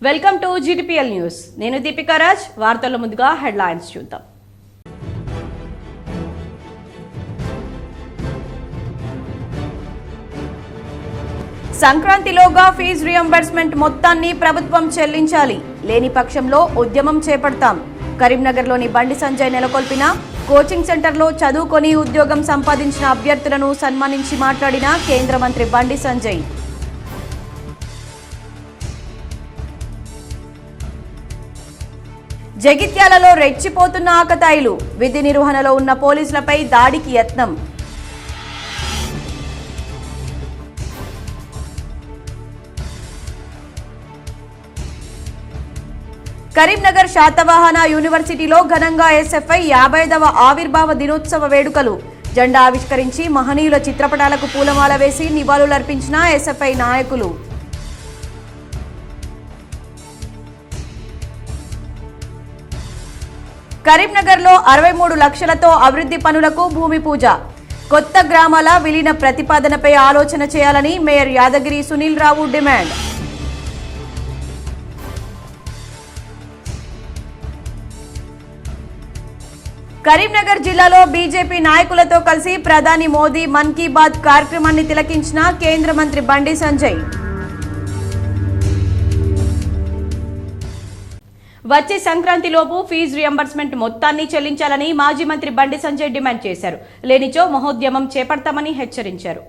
Welcome to GTPL news. నేను దీపికా రాజ్. వార్తల ముందుగా హెడ్లైన్స్ చూద్దాం. సంక్రాంతిలోగా ఫీజు రియంబర్స్మెంట్ మొత్తాన్ని ప్రభుత్వం చెల్లించాలి. లేని పక్షంలో ఉద్యమం చేపడతాం. కరీంనగర్లోని బండి సంజయ్ నెలకొల్పిన కోచింగ్ సెంటర్లో చదువుకొని ఉద్యోగం సంపాదించిన అభ్యర్థులను సన్మానించి మాట్లాడిన కేంద్ర మంత్రి బండి సంజయ్. జగిత్యాలలో రెచ్చిపోతున్న ఆకతాయిలు. విధి నిర్వహణలో ఉన్న పోలీసులపై దాడికి యత్నం. కరీంనగర్ శాతవాహన యూనివర్సిటీలో ఘనంగా ఎస్ఎఫ్ఐ 50వ ఆవిర్భావ దినోత్సవ వేడుకలు. జెండా ఆవిష్కరించి మహనీయుల చిత్రపటాలకు పూలమాల వేసి నివాళులర్పించిన ఎస్ఎఫ్ఐ నాయకులు. కరీంనగర్లో 63 లక్షలతో అభివృద్ధి పనులకు భూమి పూజ. కొత్త గ్రామాల విలీన ప్రతిపాదనపై ఆలోచన చేయాలని మేయర్ యాదగిరి సునీల్ రావు డిమాండ్. కరీంనగర్ జిల్లాలో బీజేపీ నాయకులతో కలిసి ప్రధాని మోదీ మన్ కీ బాత్ కార్యక్రమాన్ని తిలకించిన కేంద్ర మంత్రి బండి సంజయ్. వచ్చే సంక్రాంతిలోపు ఫీజు రియంబర్స్మెంట్ మొత్తాన్ని చెల్లించాలని మాజీ మంత్రి బండి సంజయ్ డిమాండ్ చేశారు. లేనిచో మహోద్యమం చేపడతామని హెచ్చరించారు.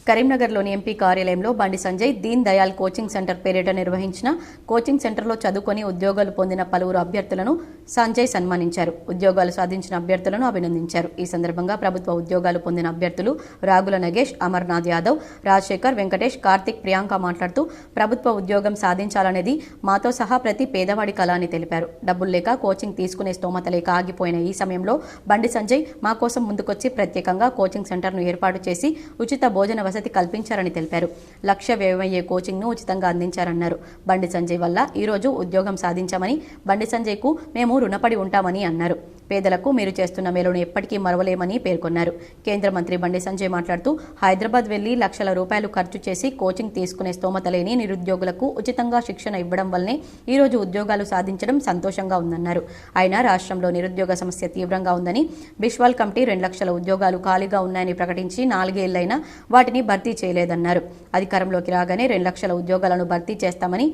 కరీంనగర్లోని ఎంపీ కార్యాలయంలో బండి సంజయ్ దీన్ దయాల్ కోచింగ్ సెంటర్ పేరిట నిర్వహించిన కోచింగ్ సెంటర్లో చదువుకొని ఉద్యోగాలు పొందిన పలువురు అభ్యర్థులను సంజయ్ సన్మానించారు. ఉద్యోగాలు సాధించిన అభ్యర్థులను అభినందించారు. ఈ సందర్భంగా ప్రభుత్వ ఉద్యోగాలు పొందిన అభ్యర్థులు రాగుల నగేష్, అమర్నాథ్ యాదవ్, రాజశేఖర్, వెంకటేష్, కార్తిక్, ప్రియాంక మాట్లాడుతూ ప్రభుత్వ ఉద్యోగం సాధించాలనేది మాతో సహా ప్రతి పేదవాడి కల అని తెలిపారు. డబ్బులు లేక కోచింగ్ తీసుకునే స్తోమత లేక ఆగిపోయిన ఈ సమయంలో బండి సంజయ్ మా కోసం ముందుకొచ్చి ప్రత్యేకంగా కోచింగ్ సెంటర్ను ఏర్పాటు చేసి ఉచిత భోజన వసతి కల్పించారని తెలిపారు. లక్ష వ్యయమయ్యే కోచింగ్ ను ఉచితంగా అందించారన్నారు. బండి సంజయ్ వల్ల ఈ రోజు ఉద్యోగం సాధించామని, బండి సంజయ్ కు మేము రుణపడి ఉంటామని అన్నారు. పేదలకు మీరు చేస్తున్న మేలును ఎప్పటికీ మరవలేమని పేర్కొన్నారు. కేంద్ర మంత్రి బండి సంజయ్ మాట్లాడుతూ హైదరాబాద్ వెళ్లి లక్షల రూపాయలు ఖర్చు చేసి కోచింగ్ తీసుకునే స్తోమత లేని నిరుద్యోగులకు ఉచితంగా శిక్షణ ఇవ్వడం వల్లనే ఈ రోజు ఉద్యోగాలు సాధించడం సంతోషంగా ఉందన్నారు. అయినా రాష్ట్రంలో నిరుద్యోగ సమస్య తీవ్రంగా ఉందని, బిష్వాల్ కమిటీ 2 లక్షల ఉద్యోగాలు ఖాళీగా ఉన్నాయని ప్రకటించి 4 ఏళ్లైనా వాటిని భర్తీ చేయలేదన్నారు. అధికారంలోకి రాగానే 2 లక్షల ఉద్యోగాలను భర్తీ చేస్తామని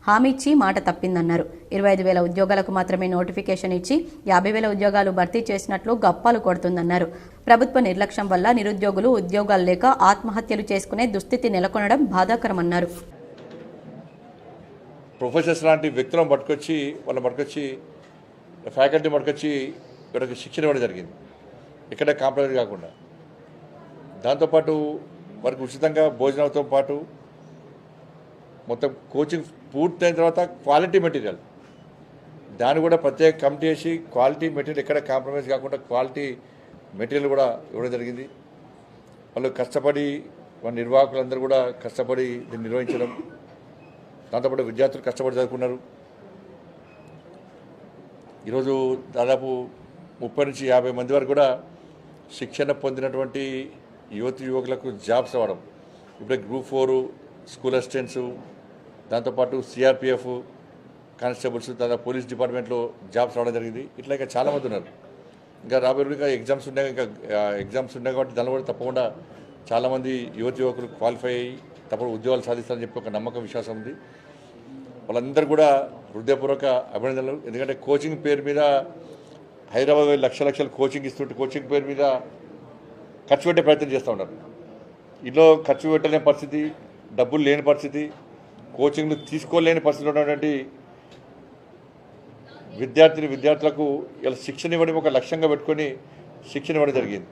హామీ ఇచ్చి మాట తప్పిందన్నారు. 25,000 ఉద్యోగాలకు మాత్రమే నోటిఫికేషన్ ఇచ్చి 50,000 ఉద్యోగాలు భర్తీ చేసినట్లు గప్పాలు కొడుతుందన్నారు. ప్రభుత్వ నిర్లక్ష్యం వల్ల నిరుద్యోగులు ఉద్యోగాలు లేక ఆత్మహత్యలు చేసుకునే దుస్థితి నెలకొనడం బాధాకరమన్నారు. ప్రొఫెసర్స్ లాంటి వ్యక్తులను పట్టుకొచ్చి ఫ్యాకల్టీ పట్టుకొచ్చి ఇక్కడ శిక్షణ ఇవ్వడం జరిగింది. ఇక్కడ కాంప్రమైజ్ కాకుండా దాంతోపాటు వారికి ఉచితంగా భోజనంతో పాటు మొత్తం కోచింగ్ పూర్తయిన తర్వాత క్వాలిటీ మెటీరియల్ దాన్ని కూడా ప్రత్యేక కమిటీ వేసి క్వాలిటీ మెటీరియల్ ఎక్కడ కాంప్రమైజ్ కాకుండా క్వాలిటీ మెటీరియల్ కూడా ఇవ్వడం జరిగింది. వాళ్ళు కష్టపడి మన నిర్వాహకులందరూ కూడా కష్టపడి దీన్ని నిర్వహించడం, దాంతోపాటు విద్యార్థులు కష్టపడి చదువుకున్నారు. ఈరోజు దాదాపు 30 నుంచి 50 మంది వరకు కూడా శిక్షణ పొందినటువంటి యువకులకు జాబ్స్ అవ్వడం. ఇప్పుడే గ్రూప్ 4 స్కూల్ అసిస్టెంట్స్, దాంతోపాటు సిఆర్పిఎఫ్ కానిస్టేబుల్స్, దాదాపు పోలీస్ డిపార్ట్మెంట్లో జాబ్స్ రావడం జరిగింది. ఇట్లా ఇంకా చాలామంది ఉన్నారు. ఇంకా రాబోయే ఎగ్జామ్స్ ఉన్నాయి కాబట్టి దానిలో కూడా తప్పకుండా చాలామంది యువకులు క్వాలిఫై అయ్యి తప్పకుండా ఉద్యోగాలు సాధిస్తారని చెప్పి ఒక నమ్మకం, విశ్వాసం ఉంది. వాళ్ళందరూ కూడా హృదయపూర్వక అభినందనలు. ఎందుకంటే కోచింగ్ పేరు మీద హైదరాబాద్ లక్షల కోచింగ్ ఇస్తుంటే కోచింగ్ పేరు మీద ఖర్చు పెట్టే ప్రయత్నం చేస్తూ ఉన్నారు. ఇంట్లో ఖర్చు పెట్టలేని పరిస్థితి, డబ్బులు లేని పరిస్థితి, కోచింగ్లు తీసుకోలేని పరిస్థితిలో ఉన్నటువంటి విద్యార్థులకు ఇలా శిక్షణ ఇవ్వడం ఒక లక్ష్యంగా పెట్టుకొని శిక్షణ ఇవ్వడం జరిగింది.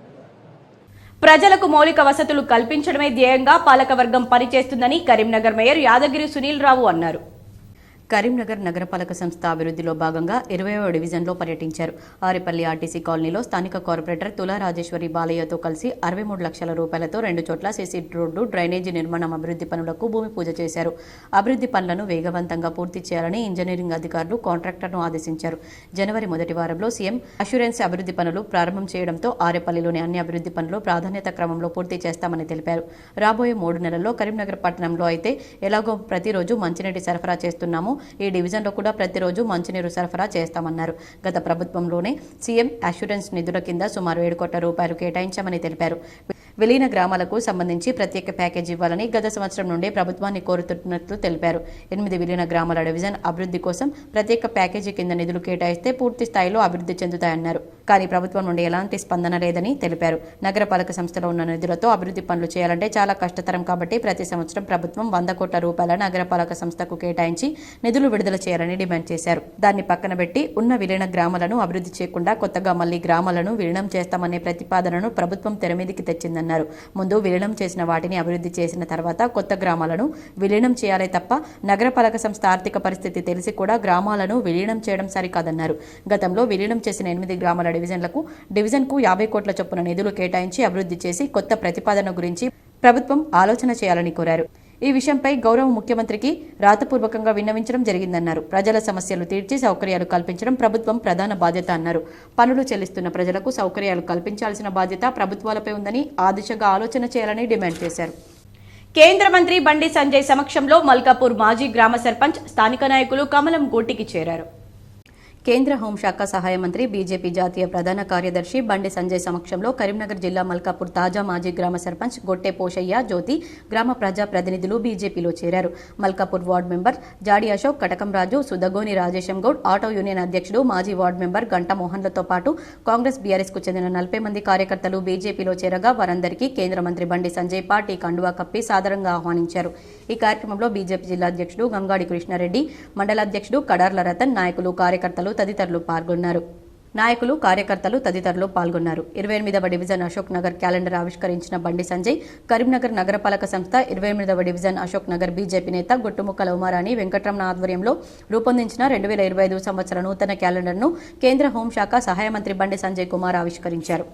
ప్రజలకు మౌలిక వసతులు కల్పించడమే ధ్యేయంగా పాలకవర్గం పనిచేస్తుందని కరీంనగర్ మేయర్ యాదగిరి సునీల్ రావు అన్నారు. కరీంనగర్ నగరపాలక సంస్థ అభివృద్ధిలో భాగంగా 20వ డివిజన్లో పర్యటించారు. ఆరేపల్లి ఆర్టీసీ కాలనీలో స్థానిక కార్పొరేటర్ తులా రాజేశ్వరి బాలయ్యతో కలిసి 63 లక్షల రూపాయలతో 2 చోట్ల సీసీ రోడ్డు, డ్రైనేజీ నిర్మాణం అభివృద్ధి పనులకు భూమి పూజ చేశారు. అభివృద్ధి పనులను వేగవంతంగా పూర్తి చేయాలని ఇంజనీరింగ్ అధికారులు కాంట్రాక్టర్ను ఆదేశించారు. జనవరి మొదటి వారంలో సీఎం అష్యూరెన్స్ అభివృద్ధి పనులు ప్రారంభం చేయడంతో ఆరేపల్లిలోని అన్ని అభివృద్ధి పనులు ప్రాధాన్యత క్రమంలో పూర్తి చేస్తామని తెలిపారు. రాబోయే 3 నెలల్లో కరీంనగర్ పట్టణంలో అయితే ఎలాగో ప్రతిరోజు మంచినీటి సరఫరా చేస్తున్నాము, ఈ డివిజన్లో కూడా ప్రతిరోజు మంచినీరు సరఫరా చేస్తామన్నారు. గత ప్రభుత్వంలోనే సీఎం అష్యూరెన్స్ నిధుల కింద సుమారు 7 కోట్ల రూపాయలు కేటాయించామని తెలిపారు. విలీన గ్రామాలకు సంబంధించి ప్రత్యేక ప్యాకేజీ ఇవ్వాలని గత సంవత్సరం నుండి ప్రభుత్వాన్ని కోరుతున్నట్లు తెలిపారు. 8 విలీన గ్రామాల డివిజన్ అభివృద్ధి కోసం ప్రత్యేక ప్యాకేజీ కింద నిధులు కేటాయిస్తే పూర్తి స్థాయిలో అభివృద్ధి చెందుతాయన్నారు. కానీ ప్రభుత్వం నుండి ఎలాంటి స్పందన లేదని తెలిపారు. నగరపాలక సంస్థలో ఉన్న నిధులతో అభివృద్ధి పనులు చేయాలంటే చాలా కష్టతరం కాబట్టి ప్రతి సంవత్సరం ప్రభుత్వం 100 కోట్ల రూపాయల నగరపాలక సంస్థకు కేటాయించి నిధులు విడుదల చేయాలని డిమాండ్ చేశారు. దాన్ని పక్కన పెట్టి ఉన్న విలీన గ్రామాలను అభివృద్ధి చేయకుండా కొత్తగా మళ్లీ గ్రామాలను విలీనం చేస్తామనే ప్రతిపాదనను ప్రభుత్వం తెరమీదికి తెచ్చిందన్నారు. ముందు విలీనం చేసిన వాటిని అభివృద్ధి చేసిన తర్వాత కొత్త గ్రామాలను విలీనం చేయాలే తప్ప నగరపాలక సంస్థ ఆర్థిక పరిస్థితి తెలిసి కూడా గ్రామాలను విలీనం చేయడం సరికాదన్నారు. గతంలో విలీనం చేసిన 8 గ్రామాల డివిజన్కు 50 కోట్ల చొప్పున నిధులు కేటాయించి అభివృద్ధి చేసి కొత్త ప్రతిపాదన గురించి ప్రభుత్వం ఆలోచన చేయాలని కోరారు. ఈ విషయంపై గౌరవ ముఖ్యమంత్రికి రాతపూర్వకంగా విన్నవించడం జరిగిందన్నారు. ప్రజల సమస్యలు తీర్చి సౌకర్యాలు కల్పించడం ప్రభుత్వం ప్రధాన బాధ్యత అన్నారు. పనులు చెల్లిస్తున్న ప్రజలకు సౌకర్యాలు కల్పించాల్సిన బాధ్యత ప్రభుత్వాలపై ఉందని ఆ దిశగా ఆలోచన చేయాలని డిమాండ్ చేశారు. కేంద్ర మంత్రి బండి సంజయ్ సమక్షంలో మల్కాపూర్ మాజీ గ్రామ సర్పంచ్, స్థానిక నాయకులు కమలం గూటికి చేరారు. కేంద్ర హోంశాఖ సహాయ మంత్రి, బీజేపీ జాతీయ ప్రధాన కార్యదర్శి బండి సంజయ్ సమక్షంలో కరీంనగర్ జిల్లా మల్కాపూర్ తాజా మాజీ గ్రామ సర్పంచ్ గొట్టె పోషయ్య జ్యోతి, గ్రామ ప్రజా ప్రతినిధులు బీజేపీలో చేరారు. మల్కాపూర్ వార్డు మెంబర్ జాడి అశోక్, కటకం రాజు, సుదగోని రాజేశం గౌడ్, ఆటో యూనియన్ అధ్యక్షుడు మాజీ వార్డు మెంబర్ గంట మోహన్లతో పాటు కాంగ్రెస్, బీఆర్ఎస్ కు చెందిన 40 మంది కార్యకర్తలు బీజేపీలో చేరగా వారందరికీ కేంద్ర మంత్రి బండి సంజయ్ పార్టీ కండువా కప్పి సాదరంగా ఆహ్వానించారు. ఈ కార్యక్రమంలో బీజేపీ జిల్లా అధ్యక్షుడు గంగాడి కృష్ణారెడ్డి, మండల అధ్యక్షుడు కడార్ల రతన్, నాయకులు, కార్యకర్తలు తదితరులు పాల్గొన్నారు. 28వ డివిజన్ అశోక్ నగర్ క్యాలెండర్ ఆవిష్కరించిన బండి సంజయ్, కరీంనగర్ నగరపాలక సంస్థ 28వ డివిజన్ అశోక్ నగర్ బీజేపీ నేత గొట్టుముక్కల ఉమారాణి వెంకట్రమణ ఆధ్వర్యంలో రూపొందించిన 2025 సంవత్సర నూతన క్యాలెండర్ను కేంద్ర హోంశాఖ సహాయ మంత్రి బండి సంజయ్ కుమార్ ఆవిష్కరించారు.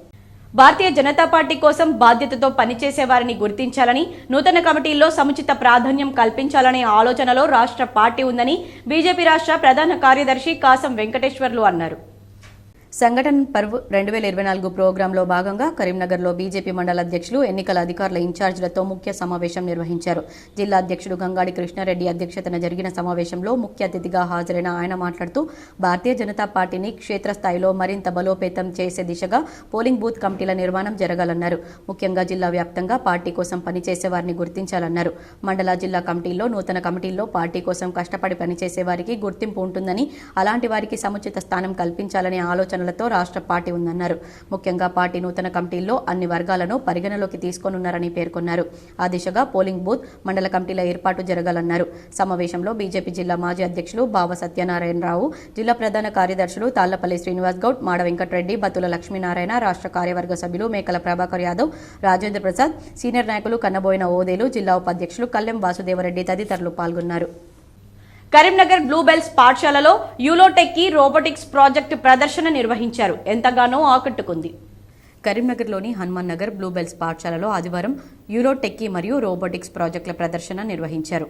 భారతీయ జనతా పార్టీ కోసం బాధ్యతతో పనిచేసే వారిని గుర్తించాలని, నూతన కమిటీల్లో సముచిత ప్రాధాన్యం కల్పించాలనే ఆలోచనలో రాష్ట్ర పార్టీ ఉందని బీజేపీ రాష్ట్ర ప్రధాన కార్యదర్శి కాసం వెంకటేశ్వర్లు అన్నారు. సంఘటన పర్వ్ 2024 ప్రోగ్రాంలో భాగంగా కరీంనగర్లో బీజేపీ మండల అధ్యక్షులు, ఎన్నికల అధికారుల ఇన్ఛార్జీలతో ముఖ్య సమావేశం నిర్వహించారు. జిల్లా అధ్యక్షుడు గంగాడి కృష్ణారెడ్డి అధ్యక్షతన జరిగిన సమావేశంలో ముఖ్య అతిథిగా హాజరైన ఆయన మాట్లాడుతూ భారతీయ జనతా పార్టీని క్షేత్రస్థాయిలో మరింత బలోపేతం చేసే దిశగా పోలింగ్ బూత్ కమిటీల నిర్మాణం జరగాలన్నారు. ముఖ్యంగా జిల్లా వ్యాప్తంగా పార్టీ కోసం పనిచేసే వారిని గుర్తించాలన్నారు. మండల, జిల్లా కమిటీల్లో, నూతన కమిటీల్లో పార్టీ కోసం కష్టపడి పనిచేసే వారికి గుర్తింపు ఉంటుందని, అలాంటి వారికి సముచిత స్థానం కల్పించాలనే ఆలోచన తో రాష్ట్ర పార్టీ ఉందన్నారు. ముఖ్యంగా పార్టీ నూతన కమిటీల్లో అన్ని వర్గాలను పరిగణలోకి తీసుకోనున్నారని పేర్కొన్నారు. ఆ దిశగా పోలింగ్ బూత్, మండల కమిటీల ఏర్పాటు జరగాలన్నారు. సమావేశంలో బీజేపీ జిల్లా మాజీ అధ్యక్షులు బావ సత్యనారాయణరావు, జిల్లా ప్రధాన కార్యదర్శులు తాళ్లపల్లి శ్రీనివాస్ గౌడ్, మాడ వెంకటరెడ్డి, బతుల లక్ష్మీనారాయణ, రాష్ట్ర కార్యవర్గ సభ్యులు మేకల ప్రభాకర్ యాదవ్, రాజేంద్ర ప్రసాద్, సీనియర్ నాయకులు కన్నబోయిన ఓదేలు, జిల్లా ఉపాధ్యక్షులు కల్లెం వాసుదేవరెడ్డి తదితరులు పాల్గొన్నారు. కరీంనగర్ బ్లూబెల్స్ పాఠశాలలో యూలోటెక్కీ రోబోటిక్స్ ప్రాజెక్టు ప్రదర్శన నిర్వహించారు. ఎంతగానో ఆకట్టుకుంది. కరీంనగర్లోని హనుమాన్ నగర్ బ్లూబెల్స్ పాఠశాలలో ఆదివారం యూలోటెక్కీ మరియు రోబోటిక్స్ ప్రాజెక్టుల ప్రదర్శన నిర్వహించారు.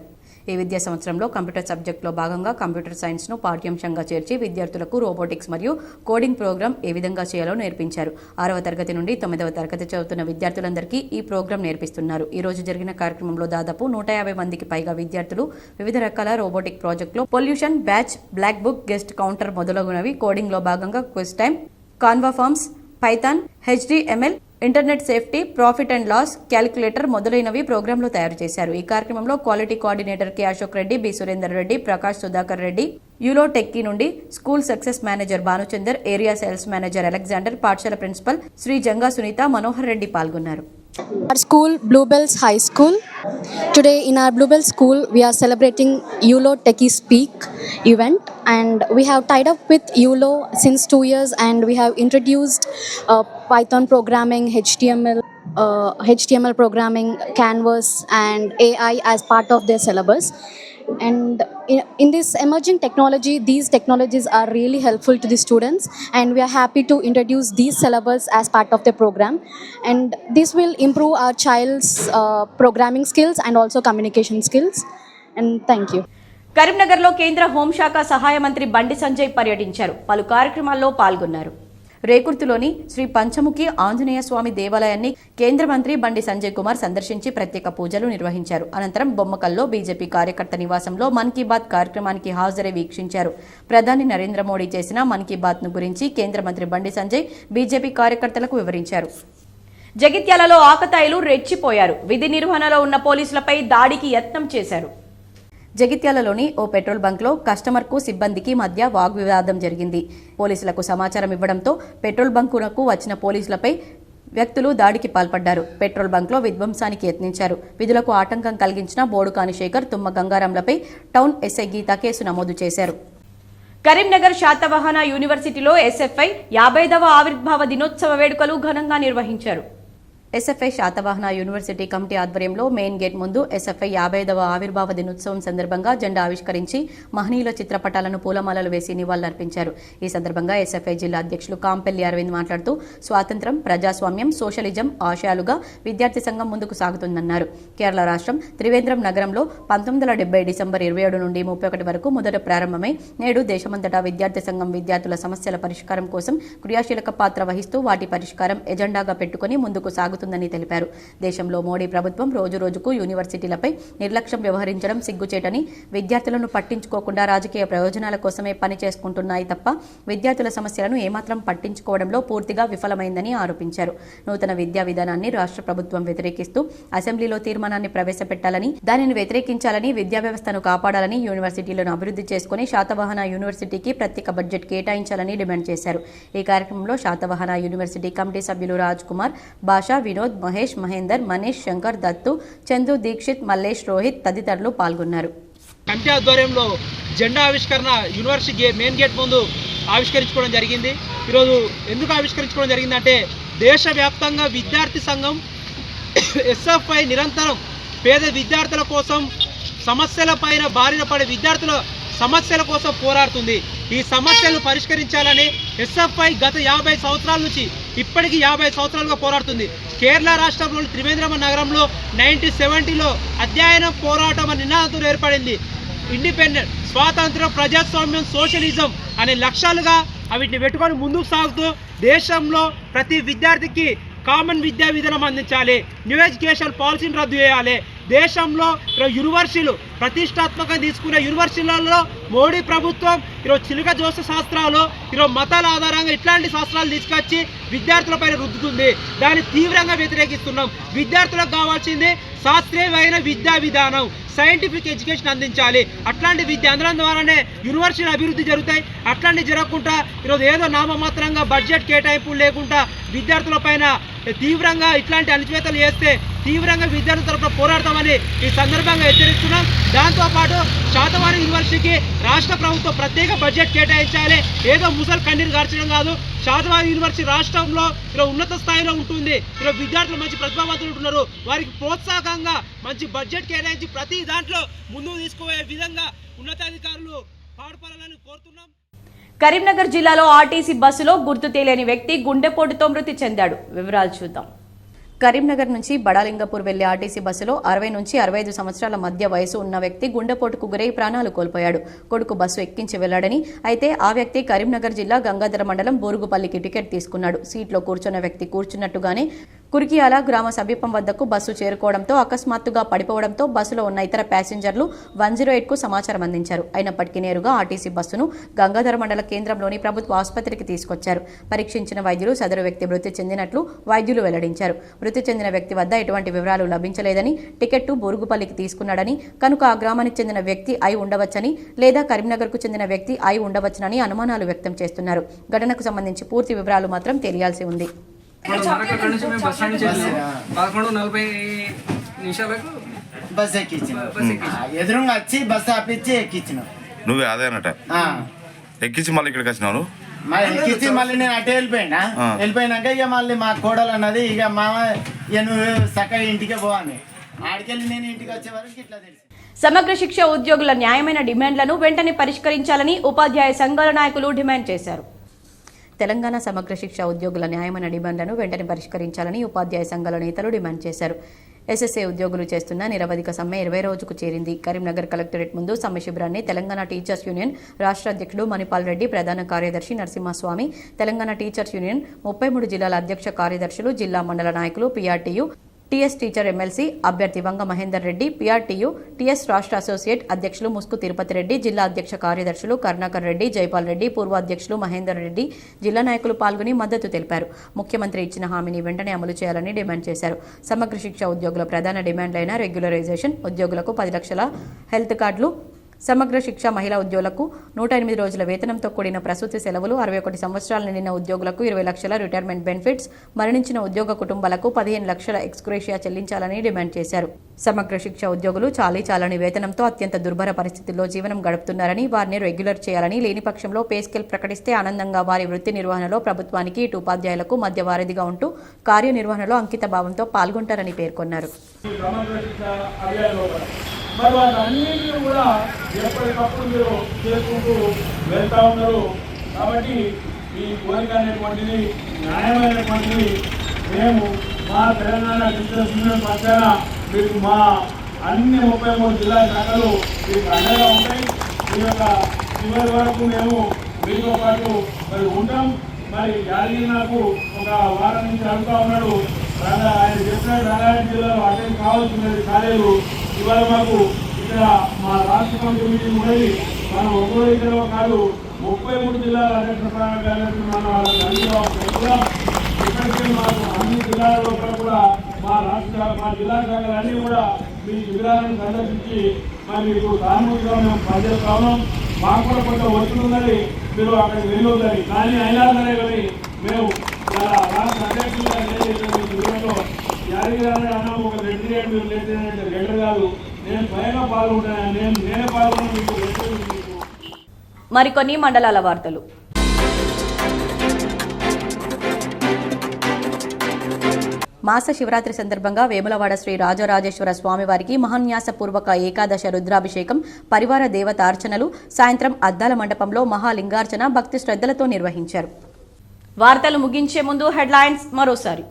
ఈ విద్యా సంవత్సరంలో కంప్యూటర్ సబ్జెక్టులో భాగంగా కంప్యూటర్ సైన్స్ను పాఠ్యాంశంగా చేర్చి విద్యార్థులకు రోబోటిక్స్ మరియు కోడింగ్ ప్రోగ్రాం ఏ విధంగా చేయాలో నేర్పించారు. 6వ తరగతి నుండి 9వ తరగతి చదువుతున్న విద్యార్థులందరికీ ఈ ప్రోగ్రాం నేర్పిస్తున్నారు. ఈ రోజు జరిగిన కార్యక్రమంలో దాదాపు 150 మందికి పైగా విద్యార్థులు వివిధ రకాల రోబోటిక్ ప్రాజెక్టులో pollution batch, block book, guest counter మొదలగునవి, కోడింగ్లో భాగంగా quiz time, Canva forms, Python, HTML, internet safety, profit and loss calculator మొదలైనవి ప్రోగ్రాంలో తయారు చేశారు. ఈ కార్యక్రమంలో quality coordinator K Ashok Reddy, B Surender Reddy, Prakash Sudhakar Reddy, యూలోటెక్కీ నుండి school success manager Bhanuchander, area sales manager Alexander, పాఠశాల ప్రిన్సిపల్ శ్రీ జంగా సునీత, మనోహర్ రెడ్డి పాల్గొన్నారు. Our school, Bluebells High School. Today in our Bluebells school, we are celebrating YOLO Techie Speak event, and we have tied up with YOLO since 2 years, and we have introduced Python programming, HTML programming, Canvas, and AI as part of their syllabus. And in this emerging technology, these technologies are really helpful to the students, and we are happy to introduce these syllabus as part of the program, and this will improve our child's programming skills and also communication skills. And thank you. కరీంనగర్లో కేంద్ర హోంశాఖ సహాయ మంత్రి బండి సంజయ్ పర్యటించారు. పలు కార్యక్రమాల్లో పాల్గొన్నారు. రేకుర్తిలోని శ్రీ పంచముఖి ఆంజనేయ స్వామి దేవాలయాన్ని కేంద్ర మంత్రి బండి సంజయ్ కుమార్ సందర్శించి ప్రత్యేక పూజలు నిర్వహించారు. అనంతరం బొమ్మకల్లో బీజేపీ కార్యకర్త నివాసంలో మన్ కీ బాత్ కార్యక్రమానికి హాజరై వీక్షించారు. ప్రధాని నరేంద్ర మోడీ చేసిన మన్ కీ బాత్ ను గురించి కేంద్ర మంత్రి బండి సంజయ్ బీజేపీ కార్యకర్తలకు వివరించారు. జగిత్యాలలో ఆకతాయిలు రెచ్చిపోయారు. విధి నిర్వహణలో ఉన్న పోలీసులపై దాడికి యత్నం చేశారు. జగిత్యాలలోని ఓ పెట్రోల్ బంక్లో కస్టమర్కు సిబ్బందికి మధ్య వాగ్వివాదం జరిగింది. పోలీసులకు సమాచారం ఇవ్వడంతో పెట్రోల్ బంకునకు వచ్చిన పోలీసులపై వ్యక్తులు దాడికి పాల్పడ్డారు. పెట్రోల్ బంక్లో విధ్వంసానికి యత్నించారు. విధులకు ఆటంకం కలిగించిన బోడుకాని శేఖర్, తుమ్మ గంగారాంలపై టౌన్ ఎస్ఐ గీత కేసు నమోదు చేశారు. కరీంనగర్ శాతవాహన యూనివర్సిటీలో ఎస్ఎఫ్ఐ 50వ ఆవిర్భావ దినోత్సవ వేడుకలు ఘనంగా నిర్వహించారు. ఎస్ఎఫ్ఐ శాతవాహన యూనివర్సిటీ కమిటీ ఆధ్వర్యంలో మెయిన్ గేట్ ముందు ఎస్ఎఫ్ఐ 50వ ఆవిర్భావ దినోత్సవం సందర్భంగా జెండా ఆవిష్కరించి మహనీయుల చిత్రపటాలను పూలమాలలు వేసి నివాళులర్పించారు. ఈ సందర్భంగా ఎస్ఎఫ్ఐ జిల్లా అధ్యక్షులు కాంపెల్లి అరవింద్ మాట్లాడుతూ స్వాతంత్ర్యం, ప్రజాస్వామ్యం, సోషలిజం ఆశయాలుగా విద్యార్థి సంఘం ముందుకు సాగుతుందన్నారు. కేరళ రాష్ట్రం త్రివేంద్రం నగరంలో 1970 డిసెంబర్ 27 నుండి 31 వరకు మొదట ప్రారంభమై నేడు దేశమంతటా విద్యార్థి సంఘం విద్యార్థుల సమస్యల పరిష్కారం కోసం క్రియాశీలక పాత్ర వహిస్తూ వాటి పరిష్కారం ఎజెండాగా పెట్టుకుని ముందుకు సాగుతుందని తెలిపారు. దేశంలో మోడీ ప్రభుత్వం రోజురోజుకు యూనివర్సిటీలపై నిర్లక్ష్యం వ్యవహరించడం సిగ్గుచేటని, విద్యార్థులను పట్టించుకోకుండా రాజకీయ ప్రయోజనాల కోసమే పని చేసుకుంటున్నాయి తప్ప విద్యార్థుల సమస్యలను ఏమాత్రం పట్టించుకోవడంలో పూర్తిగా విఫలమైందని ఆరోపించారు. నూతన విద్యా విధానాన్ని రాష్ట్ర ప్రభుత్వం వ్యతిరేకిస్తూ అసెంబ్లీలో తీర్మానాన్ని ప్రవేశపెట్టాలని, దానిని వ్యతిరేకించాలని, విద్యా వ్యవస్థను కాపాడాలని, యూనివర్సిటీలను అభివృద్ధి చేసుకుని శాతవాహన యూనివర్సిటీకి ప్రత్యేక బడ్జెట్ కేటాయించాలని డిమాండ్ చేశారు. ఈ కార్యక్రమంలో శాతవాహన యూనివర్సిటీ కమిటీ సభ్యులు రాజ్ కుమార్, భాషా, వినోద్, మహేష్, మహేందర్, మనీష్, శంకర్, దత్తు, చందు, దీక్షిత్, మల్లేష్, రోహిత్ తదితరులు పాల్గొన్నారు. కమిటీ ఆధ్వర్యంలో జెండా ఆవిష్కరణ యూనివర్సిటీ మెయిన్ గేట్ ముందు ఆవిష్కరించుకోవడం జరిగింది. ఈరోజు ఎందుకు ఆవిష్కరించుకోవడం జరిగిందంటే దేశవ్యాప్తంగా విద్యార్థి సంఘం ఎస్ఎఫ్ఐ నిరంతరం పేద విద్యార్థుల కోసం, సమస్యలపైన బారిన పడే విద్యార్థుల సమస్యల కోసం పోరాడుతుంది. ఈ సమస్యలను పరిష్కరించాలని ఎస్ఎఫ్ఐ గత 50 సంవత్సరాల నుంచి ఇప్పటికీ 50 సంవత్సరాలుగా పోరాడుతుంది. కేరళ రాష్ట్రంలోని త్రివేంద్రం నగరంలో 1970లో అధ్యయన పోరాటం అనే నినాదంతో ఏర్పడింది. ఇండిపెండెంట్, స్వాతంత్రం, ప్రజాస్వామ్యం, సోషలిజం అనే లక్ష్యాలుగా వీటిని పెట్టుకొని ముందుకు సాగుతూ దేశంలో ప్రతి విద్యార్థికి కామన్ విద్యా విధానం అందించాలి, న్యూ ఎడ్యుకేషన్ పాలసీని రద్దు చేయాలి. దేశంలో యూనివర్సిటీలు ప్రతిష్టాత్మకంగా తీసుకునే యూనివర్సిటీలలో మోడీ ప్రభుత్వం ఈరోజు చిలుక జోస శాస్త్రాలు, ఈరోజు మతాల ఆధారంగా ఇట్లాంటి శాస్త్రాలు తీసుకొచ్చి విద్యార్థులపైన రుద్దుతుంది. దాన్ని తీవ్రంగా వ్యతిరేకిస్తున్నాం. విద్యార్థులకు కావాల్సింది శాస్త్రీయమైన విద్యా విధానం, సైంటిఫిక్ ఎడ్యుకేషన్ అందించాలి. అట్లాంటి విద్య అందడం ద్వారానే యూనివర్సిటీలు అభివృద్ధి జరుగుతాయి. అట్లాంటివి జరగకుండా ఈరోజు ఏదో నామమాత్రంగా బడ్జెట్ కేటాయింపులు లేకుండా విద్యార్థులపైన తీవ్రంగా ఇట్లాంటి అణచివేతలు చేస్తే తీవ్రంగా విద్యార్థుల తరఫున పోరాడతామని ఈ సందర్భంగా హెచ్చరిస్తున్నాం. దాంతోపాటు శాతవాహన యూనివర్సిటీకి రాష్ట్ర ప్రభుత్వం ప్రత్యేక బడ్జెట్ కేటాయించాలి. ఏదో ముసలి కన్నీరు గార్చడం కాదు. శాతవాహన యూనివర్సిటీ రాష్ట్రంలో ఇలా ఉన్నత స్థాయిలో ఉంటుంది. ఇలా విద్యార్థులు మంచి ప్రతిభావంతులు ఉంటున్నారు. వారికి ప్రోత్సాహకంగా మంచి బడ్జెట్ కేటాయించి ప్రతి దాంట్లో ముందుకు తీసుకుపోయే విధంగా ఉన్నతాధికారులు పాటుపడాలని కోరుతున్నాం. కరీంనగర్ జిల్లాలో ఆర్టీసీ బస్సులో గుర్తు తెలియని వ్యక్తి గుండెపోటుతో మృతి చెందాడు. వివరాలు చూద్దాం. కరీంనగర్ నుంచి బడాలింగపూర్ వెళ్లే ఆర్టీసీ బస్సులో 60 నుంచి 65 సంవత్సరాల మధ్య వయసు ఉన్న వ్యక్తి గుండెపోటుకు గురై ప్రాణాలు కోల్పోయాడు. కొడుకు బస్సు ఎక్కించి వెళ్లాడని, అయితే ఆ వ్యక్తి కరీంనగర్ జిల్లా గంగాధర మండలం బోరుగుపల్లికి టికెట్ తీసుకున్నాడు. సీట్లో కూర్చున్న వ్యక్తి కూర్చున్నట్టుగానే కురికియాల గ్రామ సమీపం వద్దకు బస్సు చేరుకోవడంతో అకస్మాత్తుగా పడిపోవడంతో బస్సులో ఉన్న ఇతర ప్యాసింజర్లు 108కు సమాచారం అందించారు. అయినప్పటికీ నేరుగా ఆర్టీసీ బస్సును గంగాధర మండల కేంద్రంలోని ప్రభుత్వ ఆసుపత్రికి తీసుకొచ్చారు. పరీక్షించిన వైద్యులు సదరు వ్యక్తి మృతి చెందినట్లు వైద్యులు వెల్లడించారు. మృతి చెందిన వ్యక్తి వద్ద ఎటువంటి వివరాలు లభించలేదని, టికెట్టు బోరుగుపల్లికి తీసుకున్నాడని, కనుక ఆ గ్రామానికి చెందిన వ్యక్తి అయి ఉండవచ్చని లేదా కరీంనగర్కు చెందిన వ్యక్తి అయి ఉండవచ్చునని అనుమానాలు వ్యక్తం చేస్తున్నారు. ఘటనకు సంబంధించి పూర్తి వివరాలు మాత్రం తెలియాల్సి ఉంది. బస్ ఎక్కించిన ఎదురుగా వచ్చి బస్ ఆపించి ఎక్కించిన. నువ్వే అదేనట ఎక్కించి మళ్ళీ ఇక్కడికి వచ్చినావు? ఎక్కించి మళ్ళీ నేను అటే వెళ్ళిపోయినాక ఇక మళ్ళీ మా కోడలు అన్నది ఇక మామ ఇక నువ్వు చక్కగా ఇంటికే పోవాలి. ఆడికెళ్ళి నేను ఇంటికి వచ్చే వరకు ఇట్లా తెలిసి. సమగ్ర శిక్ష ఉద్యోగుల న్యాయమైన డిమాండ్లను వెంటనే పరిష్కరించాలని ఉపాధ్యాయ సంఘాల నాయకులు డిమాండ్ చేశారు. తెలంగాణ సమగ్ర శిక్ష ఉద్యోగుల న్యాయమైన డిమాండ్లను వెంటనే పరిష్కరించాలని ఉపాధ్యాయ సంఘాల నేతలు డిమాండ్ చేశారు. ఎస్ఎస్ఏ ఉద్యోగులు చేస్తున్న నిరవధిక సమ్మె 20 రోజుకు చేరింది. కరీంనగర్ కలెక్టరేట్ ముందు సమ్మె శిబిరాన్ని తెలంగాణ టీచర్స్ యూనియన్ రాష్ట్ర అధ్యక్షుడు మణిపాల్ రెడ్డి, ప్రధాన కార్యదర్శి నరసింహస్వామి, తెలంగాణ టీచర్స్ యూనియన్ 33 జిల్లాల అధ్యక్ష కార్యదర్శులు, జిల్లా మండల నాయకులు, పీఆర్టీయూ, టీఎస్ టీచర్ ఎమ్మెల్సీ అభ్యర్థి వంగ మహేందర్ రెడ్డి, పీఆర్టీయూ, టీఎస్ రాష్ట్ర అసోసియేట్ అధ్యక్షులు ముస్కు తిరుపతి రెడ్డి, జిల్లా అధ్యక్ష కార్యదర్శులు కరుణాకర్ రెడ్డి, జైపాల్ రెడ్డి, పూర్వ అధ్యక్షులు మహేందర్ రెడ్డి, జిల్లా నాయకులు పాల్గొని మద్దతు తెలిపారు. ముఖ్యమంత్రి ఇచ్చిన హామీని వెంటనే అమలు చేయాలని డిమాండ్ చేశారు. సమగ్ర శిక్ష ఉద్యోగుల ప్రధాన డిమాండ్లైన రెగ్యులరైజేషన్, ఉద్యోగులకు 10 లక్షల హెల్త్ కార్డులు, సమగ్ర శిక్ష మహిళా ఉద్యోగులకు 108 రోజుల వేతనంతో కూడిన ప్రసూతి సెలవులు, 61 సంవత్సరాలు నిండిన ఉద్యోగులకు 20 లక్షల రిటైర్మెంట్ బెనిఫిట్స్, మరణించిన ఉద్యోగ కుటుంబాలకు 15 లక్షల ఎక్స్గ్రేషియా చెల్లించాలని డిమాండ్ చేశారు. సమగ్ర శిక్ష ఉద్యోగులు చాలని వేతనంతో అత్యంత దుర్భర పరిస్థితుల్లో జీవనం గడుపుతున్నారని, వారిని రెగ్యులర్ చేయాలని, లేని పక్షంలో పే స్కేల్ ప్రకటిస్తే ఆనందంగా వారి వృత్తి నిర్వహణలో ప్రభుత్వానికి ఇటు ఉపాధ్యాయులకు మధ్య వారధిగా ఉంటూ కార్యనిర్వహణలో అంకిత భావంతో పాల్గొంటారని పేర్కొన్నారు. మరి వాటన్నింటినీ కూడా ఎప్పటికప్పుడు మీరు చేసుకుంటూ వెళ్తా ఉన్నారు. కాబట్టి ఈ కోరిక అనేటువంటిది న్యాయమైనటువంటిది. మేము మా తెలంగాణ టీచర్స్ యూనియన్ పక్షాన మీకు మా అన్ని 33 జిల్లా శాఖలు మీకు అండగా ఉంటాయి. మీ యొక్క చివరి వరకు మేము మీతో పాటు మరి ఉంటాం. మరి యాదగిరి నాకు ఒక వారం నుంచి అడుగుతా ఉన్నాడు, ఆయన చెప్పిన రంగారెడ్డి జిల్లాలో అటెండ్ కావాల్సినది కాలేదు. ఇవాళ మాకు ఇక్కడ మా రాష్ట్ర కమిటీ మీటింగ్ ఉన్నది. మనం ఒక్కో ఇద్దరు కాదు 33 జిల్లాల అధ్యక్షులు మనం వాళ్ళకి ఇప్పటికే మాకు అన్ని జిల్లాలలో కూడా మా జిల్లా శాఖలన్నీ కూడా మీ శిబిరాలను సందర్శించి మరి మీకు సానుభూతిగా మేము పనిచేస్తా ఉన్నాం. మాకు కూడా కొంత ఒత్తిడి ఉన్నది, మీరు అక్కడికి వెళ్ళొద్దని. కానీ అయినా సరే కానీ మేము రాష్ట్ర అధ్యక్షులుగా శిబిరంలో యాదగిరి అన్న ఒక లెటర్ మీరు లెటర్ కాదు, నేను స్వయంగా పాల్గొంటాను, నేనే పాల్గొన్నా మీకు లెటర్. మరికొన్ని మండలాల వార్తలు. మాస శివరాత్రి సందర్భంగా వేములవాడ శ్రీ రాజరాజేశ్వర స్వామివారికి మహాన్యాసపూర్వక ఏకాదశ రుద్రాభిషేకం, పరివార దేవతార్చనలు, సాయంత్రం అద్దాల మండపంలో మహాలింగార్చన భక్తి శ్రద్ధలతో నిర్వహించారు. వార్తలు ముగించే ముందు హెడ్లైన్స్ మరోసారి.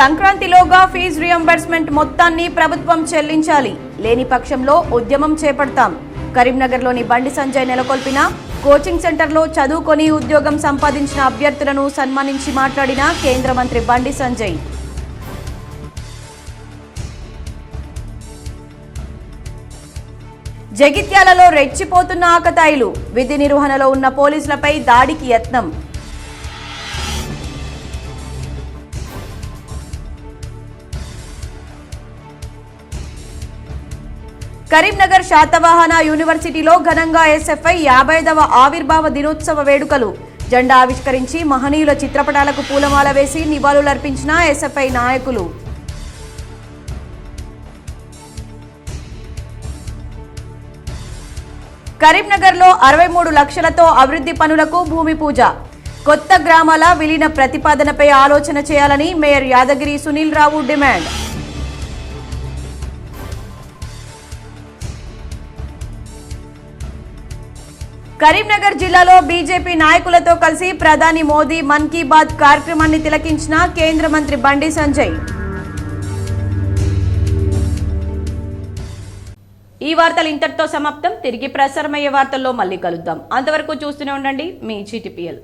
సంక్రాంతిలోగా ఫీజు రియంబర్స్మెంట్ మొత్తాన్ని ప్రభుత్వం చెల్లించాలి, లేని పక్షంలో ఉద్యమం చేపడతాం. కరీంనగర్లోని బండి సంజయ్ నెలకొల్పిన కోచింగ్ సెంటర్లో చదువుకొని ఉద్యోగం సంపాదించిన అభ్యర్థులను సన్మానించి మాట్లాడిన కేంద్ర మంత్రి బండి సంజయ్. జగిత్యాలలో రెచ్చిపోతున్న ఆకతాయిలు, విధి నిర్వహణలో ఉన్న పోలీసులపై దాడికి యత్నం. కరీంనగర్ శాతవాహన యూనివర్సిటీలో ఘనంగా ఎస్ఎఫ్ఐ 50వ ఆవిర్భావ దినోత్సవ వేడుకలు. జెండా ఆవిష్కరించి మహనీయుల చిత్రపటాలకు పూలమాల వేసి నివాళులర్పించిన ఎస్ఎఫ్ఐ నాయకులు. కరీంనగర్లో 63 లక్షలతో అభివృద్ధి పనులకు భూమి పూజ. కొత్త గ్రామాల విలీన ప్రతిపాదనపై ఆలోచన చేయాలని మేయర్ యాదగిరి సునీల్ రావు డిమాండ్. కరీంనగర్ జిల్లాలో బీజేపీ నాయకులతో కలిసి ప్రధాని మోదీ మన్ కీ బాత్ కార్యక్రమాన్ని తిలకించిన కేంద్ర మంత్రి బండి సంజయ్. ఈ వార్తలు ఇంతటితో సమాప్తం. తిరిగి ప్రసారమయ్యే వార్తల్లో మళ్ళీ కలుద్దాం. అంతవరకు చూస్తూనే ఉండండి మీ GTPL.